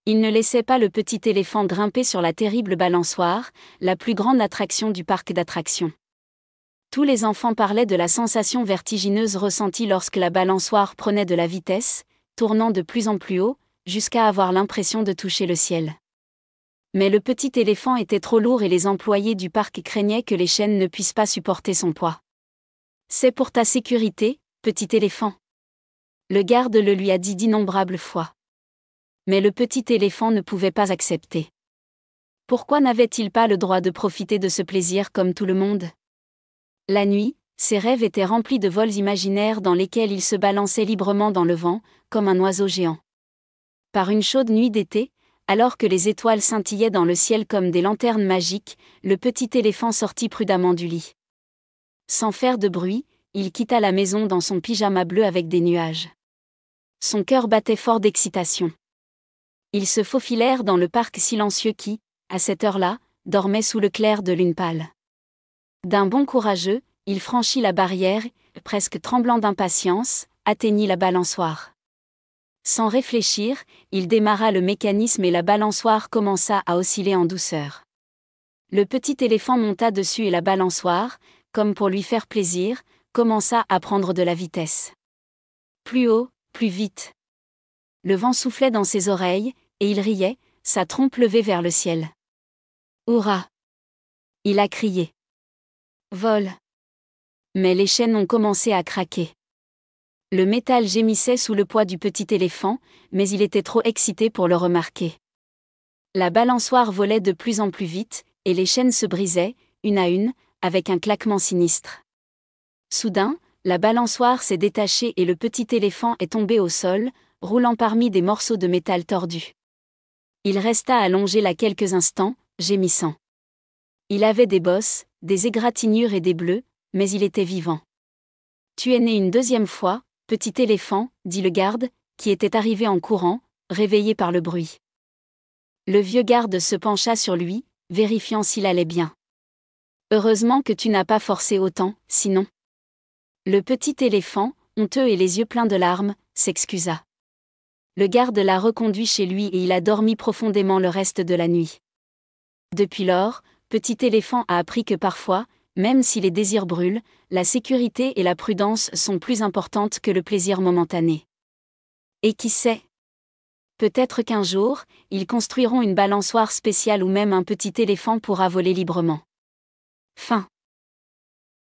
Il ne laissait pas le petit éléphant grimper sur la terrible balançoire, la plus grande attraction du parc d'attractions. Tous les enfants parlaient de la sensation vertigineuse ressentie lorsque la balançoire prenait de la vitesse, tournant de plus en plus haut, jusqu'à avoir l'impression de toucher le ciel. Mais le petit éléphant était trop lourd et les employés du parc craignaient que les chaînes ne puissent pas supporter son poids. « C'est pour ta sécurité, petit éléphant. » Le garde le lui a dit d'innombrables fois. Mais le petit éléphant ne pouvait pas accepter. Pourquoi n'avait-il pas le droit de profiter de ce plaisir comme tout le monde ? La nuit, ses rêves étaient remplis de vols imaginaires dans lesquels il se balançait librement dans le vent, comme un oiseau géant. Par une chaude nuit d'été, alors que les étoiles scintillaient dans le ciel comme des lanternes magiques, le petit éléphant sortit prudemment du lit. Sans faire de bruit, il quitta la maison dans son pyjama bleu avec des nuages. Son cœur battait fort d'excitation. Ils se faufilèrent dans le parc silencieux qui, à cette heure-là, dormait sous le clair de lune pâle. D'un bond courageux, il franchit la barrière et, presque tremblant d'impatience, atteignit la balançoire. Sans réfléchir, il démarra le mécanisme et la balançoire commença à osciller en douceur. Le petit éléphant monta dessus et la balançoire, comme pour lui faire plaisir, commença à prendre de la vitesse. Plus haut, plus vite. Le vent soufflait dans ses oreilles, et il riait, sa trompe levée vers le ciel. « Hurrah !» il a crié. « Vole !» Mais les chaînes ont commencé à craquer. Le métal gémissait sous le poids du petit éléphant, mais il était trop excité pour le remarquer. La balançoire volait de plus en plus vite, et les chaînes se brisaient, une à une, avec un claquement sinistre. Soudain, la balançoire s'est détachée et le petit éléphant est tombé au sol, roulant parmi des morceaux de métal tordus. Il resta allongé là quelques instants, gémissant. Il avait des bosses, des égratignures et des bleus, mais il était vivant. « Tu es né une deuxième fois, petit éléphant, » dit le garde, qui était arrivé en courant, réveillé par le bruit. Le vieux garde se pencha sur lui, vérifiant s'il allait bien. « Heureusement que tu n'as pas forcé autant, sinon. » Le petit éléphant, honteux et les yeux pleins de larmes, s'excusa. Le garde l'a reconduit chez lui et il a dormi profondément le reste de la nuit. Depuis lors, petit éléphant a appris que parfois, même si les désirs brûlent, la sécurité et la prudence sont plus importantes que le plaisir momentané. Et qui sait ? Peut-être qu'un jour, ils construiront une balançoire spéciale où même un petit éléphant pourra voler librement. Fin.